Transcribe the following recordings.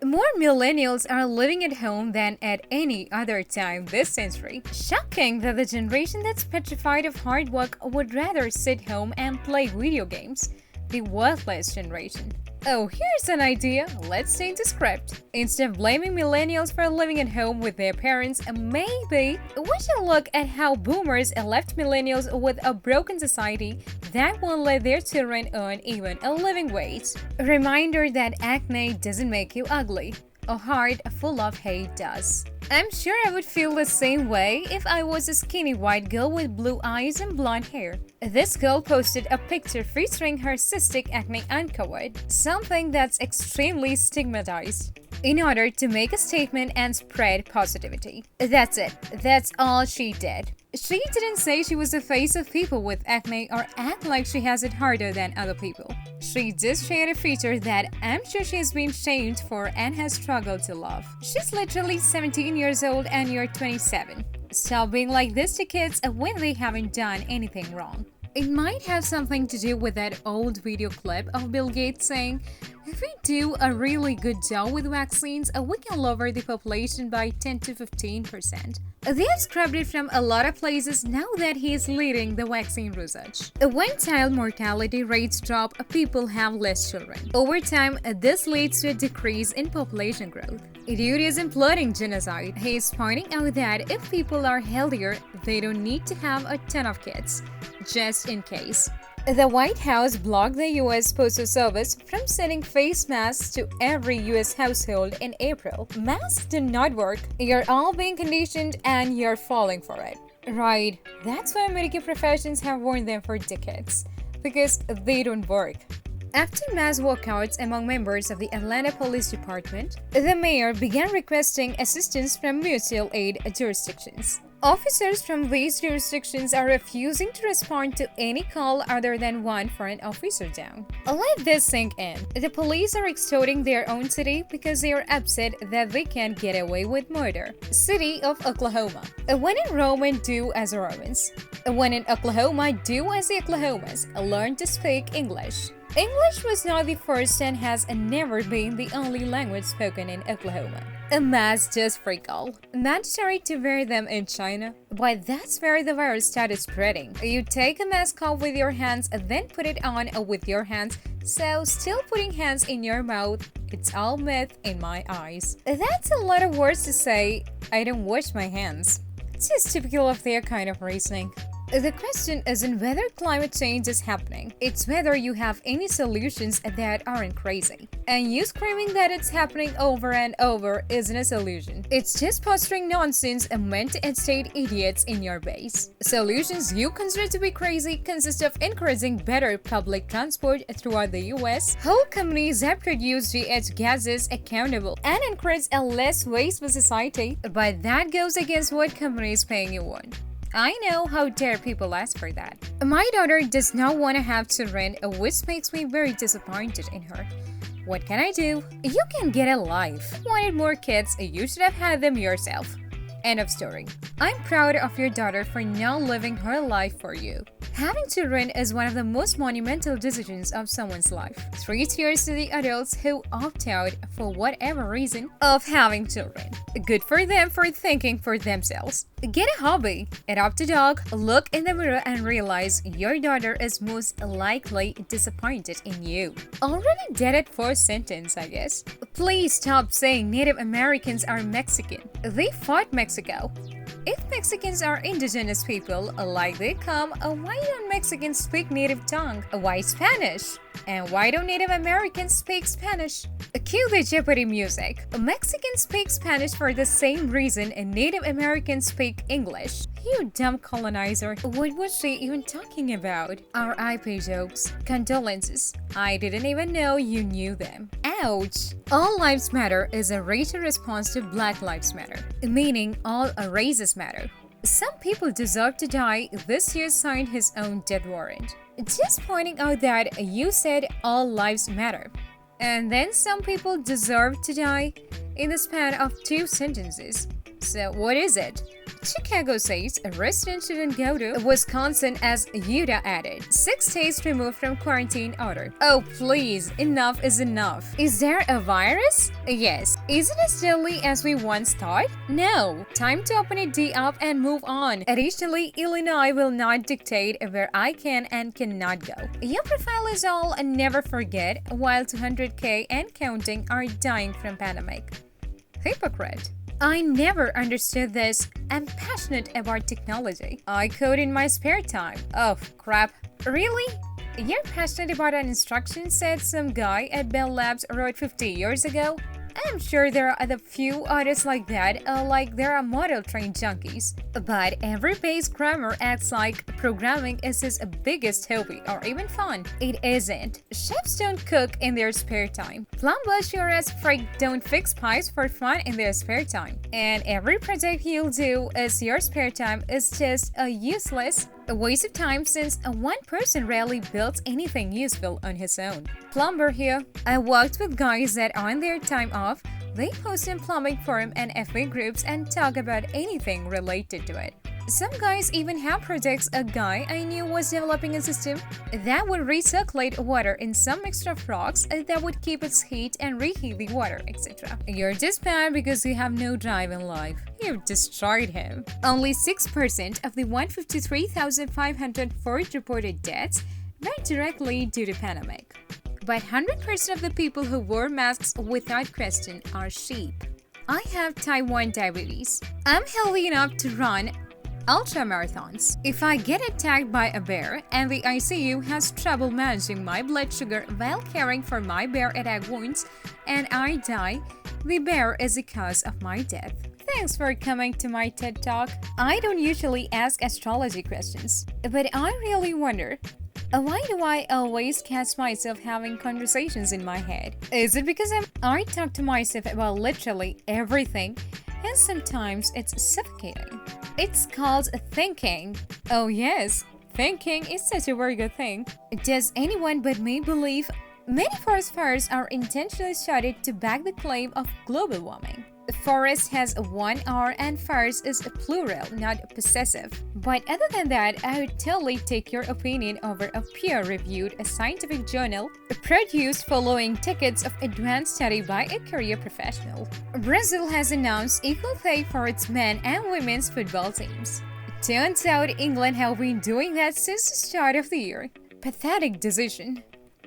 More millennials are living at home than at any other time this century. Shocking that the generation that's petrified of hard work would rather sit home and play video games. The worthless generation. Oh, here's an idea. Let's change the script. Instead of blaming millennials for living at home with their parents, maybe we should look at how boomers left millennials with a broken society that won't let their children earn even a living wage. A reminder that acne doesn't make you ugly. A heart full of hate does. I'm sure I would feel the same way if I was a skinny white girl with blue eyes and blonde hair. This girl posted a picture featuring her cystic acne uncovered, something that's extremely stigmatized, in order to make a statement and spread positivity. That's it. That's all she did. She didn't say she was the face of people with acne or act like she has it harder than other people. She just shared a feature that I'm sure she's been shamed for and has struggled to love. She's literally 17 years old and you're 27. Stop being like this to kids when they haven't done anything wrong. It might have something to do with that old video clip of Bill Gates saying, "If we do a really good job with vaccines, we can lower the population by 10 to 15%. They have scrubbed it from a lot of places now that he is leading the vaccine research. When child mortality rates drop, people have less children. Over time, this leads to a decrease in population growth. Dude isn't plotting genocide. He is pointing out that if people are healthier, they don't need to have a ton of kids, just in case." The White House blocked the U.S. Postal Service from sending face masks to every U.S. household in April. Masks do not work. You're all being conditioned and you're falling for it. Right, that's why medical professions have worn them for decades. Because they don't work. After mass walkouts among members of the Atlanta Police Department, the mayor began requesting assistance from mutual aid jurisdictions. Officers from these jurisdictions are refusing to respond to any call other than one for an officer down. Let this sink in. The police are extorting their own city because they are upset that they can't get away with murder. City of Oklahoma. When in Rome, do as the Romans. When in Oklahoma, do as the Oklahomas. Learn to speak English. English was not the first and has never been the only language spoken in Oklahoma. A mask just freak all. Mandatory to wear them in China? Why, that's where the virus started spreading. You take a mask off with your hands and then put it on with your hands, so still putting hands in your mouth, it's all myth in my eyes. That's a lot of words to say, I don't wash my hands. It's just typical of their kind of reasoning. The question isn't whether climate change is happening, it's whether you have any solutions that aren't crazy. And you screaming that it's happening over and over isn't a solution. It's just posturing nonsense meant to instate idiots in your base. Solutions you consider to be crazy consist of encouraging better public transport throughout the US, hold companies that produce GH gases accountable, and encourage a less wasteful society, but that goes against what companies paying you want. I know, how dare people ask for that. My daughter does not want to have children, which makes me very disappointed in her. What can I do? You can get a life. Wanted more kids, you should have had them yourself. End of story. I'm proud of your daughter for now living her life for you. Having children is one of the most monumental decisions of someone's life. 3 cheers to the adults who opt out, for whatever reason, of having children. Good for them for thinking for themselves. Get a hobby, adopt a dog, look in the mirror and realize your daughter is most likely disappointed in you. Already did it first sentence, I guess. Please stop saying Native Americans are Mexican. They fought Mexico. If Mexicans are indigenous people, like they come, why don't Mexicans speak native tongue? Why Spanish? And why don't Native Americans speak Spanish? Cue the Jeopardy music. Mexicans speak Spanish for the same reason and Native Americans speak English. You dumb colonizer. What was she even talking about? R.I.P. jokes. Condolences. I didn't even know you knew them. Ouch! All Lives Matter is a racial response to Black Lives Matter, meaning all races matter. Some people deserve to die. This year signed his own death warrant. Just pointing out that you said all lives matter. And then some people deserve to die in the span of 2 sentences. So what is it? Chicago says a resident shouldn't go to Wisconsin as Utah added 6 states removed from quarantine order. Oh please, enough is enough. Is there a virus? Yes. Is it as deadly as we once thought? No. Time to open it up and move on. Additionally, Illinois will not dictate where I can and cannot go. Your profile is all never forget, while 200K and counting are dying from pandemic. Hypocrite. I never understood this. I'm passionate about technology. I code in my spare time. Oh, crap. Really? You're passionate about an instruction set some guy at Bell Labs wrote 50 years ago? I'm sure there are a few artists like that, like there are model train junkies. But every base grammar acts like programming is his biggest hobby or even fun. It isn't. Chefs don't cook in their spare time. Plumbers sure as frick don't fix pipes for fun in their spare time. And every project you'll do is your spare time is just a waste of time since one person rarely builds anything useful on his own. Plumber here. I worked with guys that on their time off, they post in plumbing forum and FB groups and talk about anything related to it. Some guys even have projects. A guy I knew was developing a system that would recirculate water in some mixture of rocks that would keep its heat and reheat the water, etc. You're just bad because you have no drive in life. You've destroyed him. Only 6% of the 153,504 reported deaths were directly due to pandemic. But 100% of the people who wore masks without question are sheep. I have type 1 diabetes. I'm healthy enough to run ultramarathons. If I get attacked by a bear and the ICU has trouble managing my blood sugar while caring for my bear attack wounds and I die, the bear is the cause of my death. Thanks for coming to my TED Talk. I don't usually ask astrology questions, but I really wonder, why do I always catch myself having conversations in my head? Is it because I talk to myself about literally everything, and sometimes it's suffocating? It's called thinking. Oh yes, thinking is such a very good thing. Does anyone but me believe many forest fires are intentionally started to back the claim of global warming? Forest has one R and fires is plural, not possessive. But other than that, I would totally take your opinion over a peer-reviewed scientific journal produced following decades of advanced study by a career professional. Brazil has announced equal pay for its men and women's football teams. Turns out England have been doing that since the start of the year. Pathetic decision.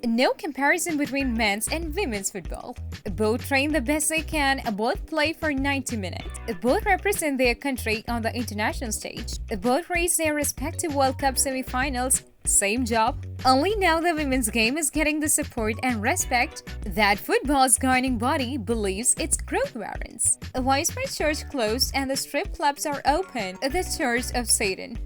No comparison between men's and women's football. Both train the best they can, both play for 90 minutes. Both represent their country on the international stage. Both race their respective World Cup semi-finals. Same job. Only now the women's game is getting the support and respect that football's governing body believes its growth warrants. A widespread church closed and the strip clubs are open. The Church of Satan.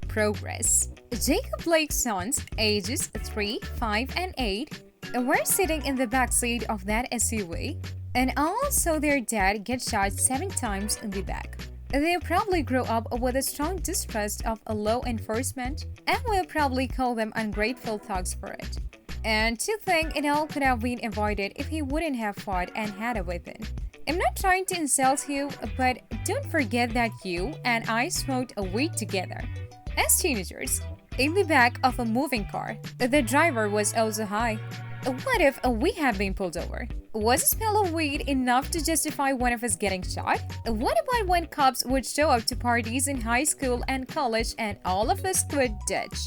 Progress. Jacob Blake's sons, ages 3, 5, and 8, were sitting in the backseat of that SUV and all saw their dad get shot 7 times in the back. They'll probably grow up with a strong distrust of law enforcement and will probably call them ungrateful thugs for it. And to think it all could have been avoided if he wouldn't have fought and had a weapon. I'm not trying to insult you, but don't forget that you and I smoked a weed together. As teenagers, in the back of a moving car, the driver was also high. What if we had been pulled over? Was a smell of weed enough to justify one of us getting shot? What about when cops would show up to parties in high school and college and all of us would ditch?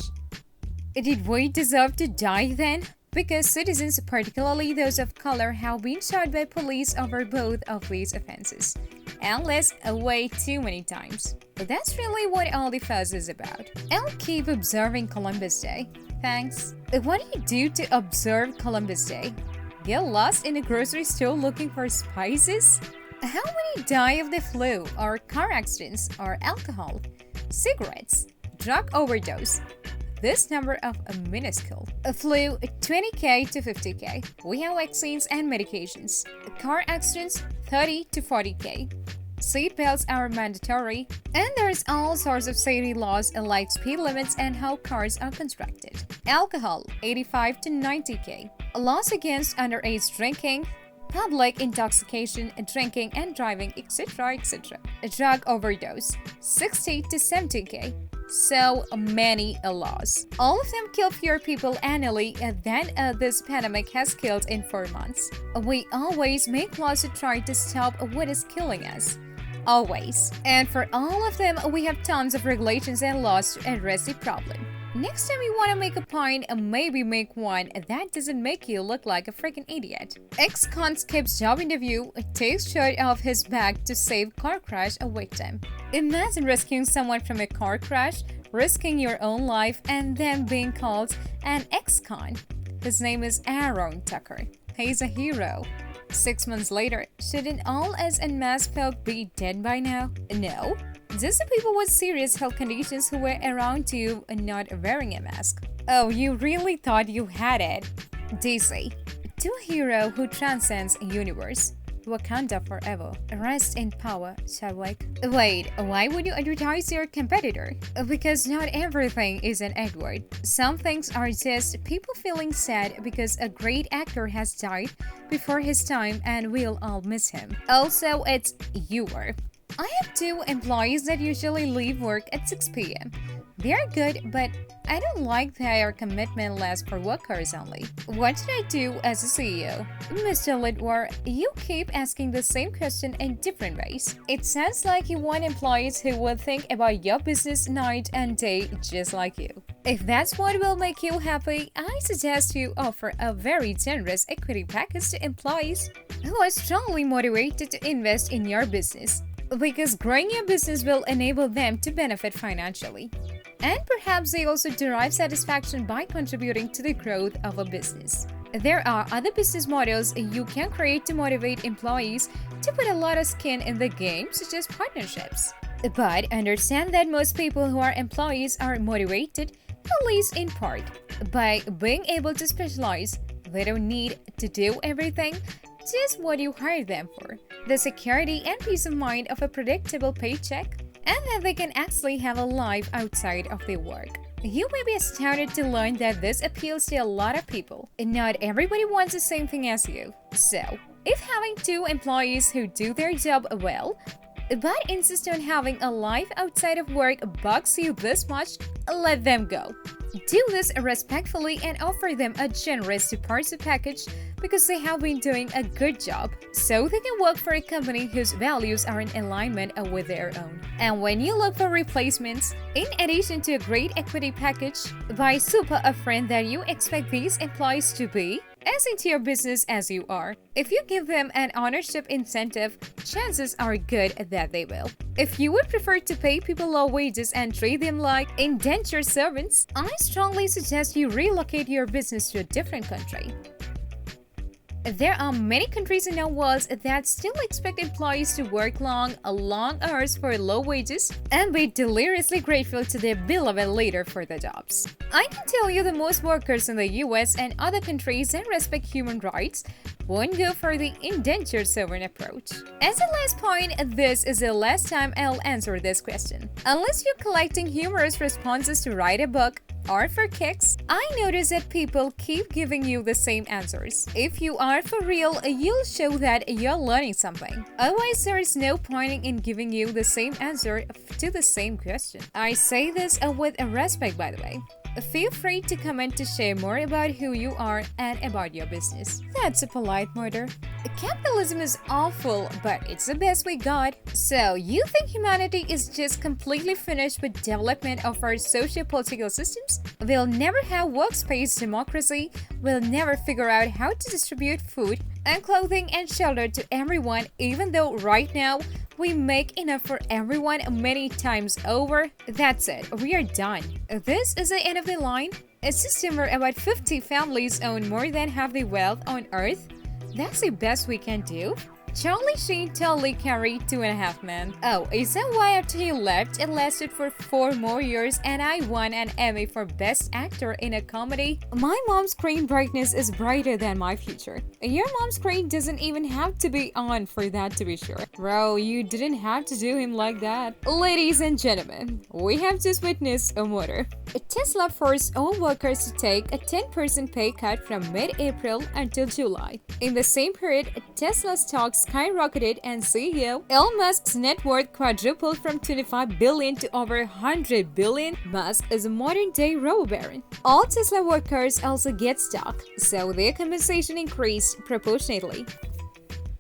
Did we deserve to die then? Because citizens, particularly those of color, have been shot by police over both of these offenses. Unless way too many times. That's really what all the fuss is about. I'll keep observing Columbus Day. Thanks. What do you do to observe Columbus Day? Get lost in a grocery store looking for spices? How many die of the flu, or car accidents, or alcohol, cigarettes, drug overdose? This number of minuscule. Flu 20k to 50k. We have vaccines and medications. Car accidents 30 to 40k. Seatbelts are mandatory, and there's all sorts of safety laws like speed limits and how cars are constructed. Alcohol 85 to 90k. Laws against underage drinking. public intoxication, drinking and driving, etc. etc. A drug overdose, 60 to 70k. So many laws. All of them kill fewer people annually than this pandemic has killed in 4 months. We always make laws to try to stop what is killing us. Always. And for all of them, we have tons of regulations and laws to address the problem. Next time you want to make a point, maybe make one that doesn't make you look like a freaking idiot. Ex-con skips job interview, takes shirt off his back to save car crash a victim. Imagine rescuing someone from a car crash, risking your own life, and then being called an ex-con. His name is Aaron Tucker. He's a hero. 6 months later, shouldn't all us unmasked folk be dead by now? No. Just the people with serious health conditions who were around you and not wearing a mask. Oh, you really thought you had it? DC. To a hero who transcends a universe. Wakanda forever. Rest in power, Chadwick. Wait, why would you advertise your competitor? Because not everything is an Edward. Some things are just people feeling sad because a great actor has died before his time and we'll all miss him. Also, it's your. I have 2 employees that usually leave work at 6 p.m. They are good, but I don't like their commitment lasts for workers only. What should I do as a CEO? Mr. Lidwar, you keep asking the same question in different ways. It sounds like you want employees who will think about your business night and day just like you. If that's what will make you happy, I suggest you offer a very generous equity package to employees who are strongly motivated to invest in your business. Because growing your business will enable them to benefit financially. And perhaps they also derive satisfaction by contributing to the growth of a business. There are other business models you can create to motivate employees to put a lot of skin in the game, such as partnerships. But understand that most people who are employees are motivated, at least in part, by being able to specialize. They don't need to do everything, just what you hired them for. The security and peace of mind of a predictable paycheck, and that they can actually have a life outside of their work. You may be astounded to learn that this appeals to a lot of people, and not everybody wants the same thing as you. So, if having 2 employees who do their job well, but insist on having a life outside of work bugs you this much, let them go. Do this respectfully and offer them a generous departure package because they have been doing a good job, so they can work for a company whose values are in alignment with their own. And when you look for replacements, in addition to a great equity package, buy super a friend that you expect these employees to be as into your business as you are. If you give them an ownership incentive, chances are good that they will. If you would prefer to pay people low wages and treat them like indentured servants, I strongly suggest you relocate your business to a different country. There are many countries in the world that still expect employees to work long hours for low wages and be deliriously grateful to their beloved leader for the jobs. I can tell you that most workers in the US and other countries that respect human rights won't go for the indentured servant approach. As a last point, this is the last time I'll answer this question. Unless you're collecting humorous responses to write a book, or for kicks, I notice that people keep giving you the same answers. If you are for real, you'll show that you're learning something. Otherwise, there is no point in giving you the same answer to the same question. I say this with respect, by the way. Feel free to comment to share more about who you are and about your business. That's a polite murder. Capitalism is awful, but it's the best we got. So, you think humanity is just completely finished with development of our socio-political systems? We'll never have workspace democracy, we'll never figure out how to distribute food and clothing and shelter to everyone, even though right now we make enough for everyone many times over. That's it, we are done. This is the end of the line. A system where about 50 families own more than half the wealth on Earth. That's the best we can do. Charlie Sheen totally carried 2.5 Men. Oh, is that why after he left, it lasted for 4 more years and I won an Emmy for Best Actor in a Comedy? My mom's screen brightness is brighter than my future. Your mom's screen doesn't even have to be on for that to be sure. Bro, you didn't have to do him like that. Ladies and gentlemen, we have just witnessed a murder. Tesla forced all workers to take a 10% pay cut from mid-April until July. In the same period, Tesla's stock skyrocketed and CEO Elon Musk's net worth quadrupled from 25 billion to over 100 billion. Musk is a modern-day robo-baron. All Tesla workers also get stock, so their compensation increased proportionately.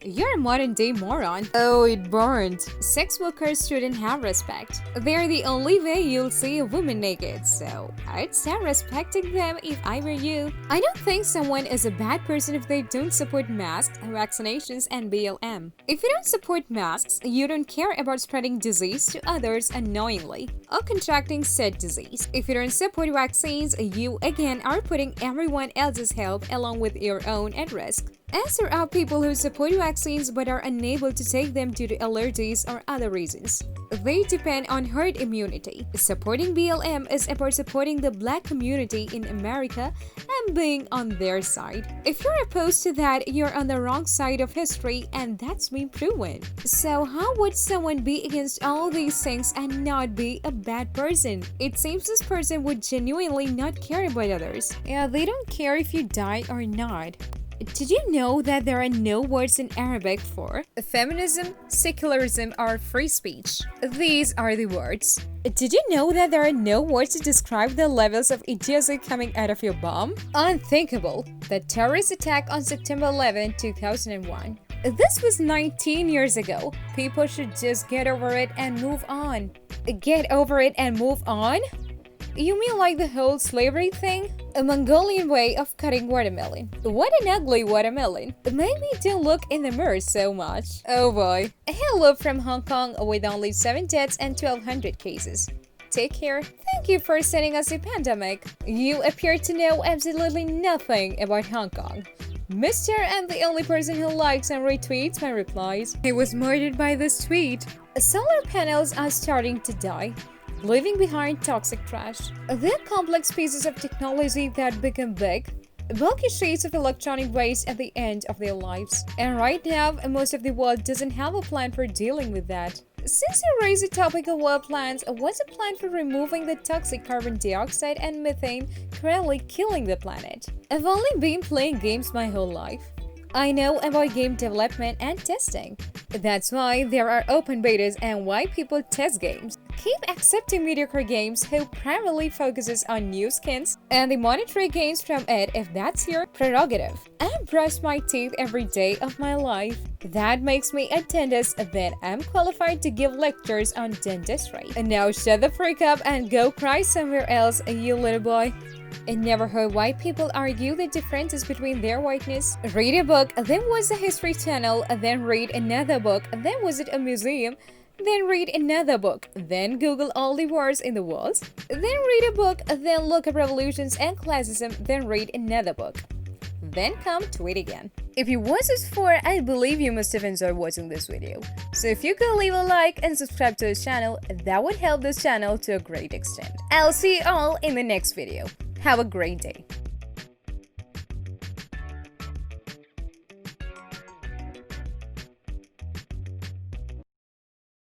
You're a modern-day moron. Oh, it burned. Sex workers shouldn't have respect. They're the only way you'll see a woman naked, so I'd start respecting them if I were you. I don't think someone is a bad person if they don't support masks, vaccinations, and BLM. If you don't support masks, you don't care about spreading disease to others unknowingly or contracting said disease. If you don't support vaccines, you again are putting everyone else's health along with your own at risk. As there are people who support vaccines but are unable to take them due to allergies or other reasons. They depend on herd immunity. Supporting BLM is about supporting the black community in America and being on their side. If you're opposed to that, you're on the wrong side of history and that's been proven. So how would someone be against all these things and not be a bad person? It seems this person would genuinely not care about others. Yeah, they don't care if you die or not. Did you know that there are no words in Arabic for feminism, secularism, or free speech? These are the words. Did you know that there are no words to describe the levels of idiocy coming out of your bomb? Unthinkable. The terrorist attack on September 11, 2001. This was 19 years ago. People should just get over it and move on. Get over it and move on? You mean like the whole slavery thing? A Mongolian way of cutting watermelon. What an ugly watermelon. Maybe don't look in the mirror so much. Oh boy. Hello from Hong Kong with only 7 deaths and 1,200 cases. Take care. Thank you for sending us a pandemic. You appear to know absolutely nothing about Hong Kong. Mr. and the only person who likes and retweets my replies. He was murdered by this tweet. Solar panels are starting to die, leaving behind toxic trash. They're complex pieces of technology that become big, bulky sheets of electronic waste at the end of their lives. And right now, most of the world doesn't have a plan for dealing with that. Since you raised the topic of world plans, what's a plan for removing the toxic carbon dioxide and methane currently killing the planet? I've only been playing games my whole life. I know about game development and testing. That's why there are open betas and why people test games. Keep accepting mediocre games who primarily focuses on new skins and the monetary gains from it if that's your prerogative. I brush my teeth every day of my life. That makes me a dentist, then I'm qualified to give lectures on dentistry. And now shut the freak up and go cry somewhere else, you little boy. I never heard white people argue the differences between their whiteness. Read a book, then was a history channel, then read another book, then visit a museum, then read another book, then Google all the wars in the world, then read a book, then look up revolutions and classism, then read another book. Then come tweet again. If you watched this far, I believe you must have enjoyed watching this video. So if you could leave a like and subscribe to this channel, that would help this channel to a great extent. I'll see you all in the next video. Have a great day.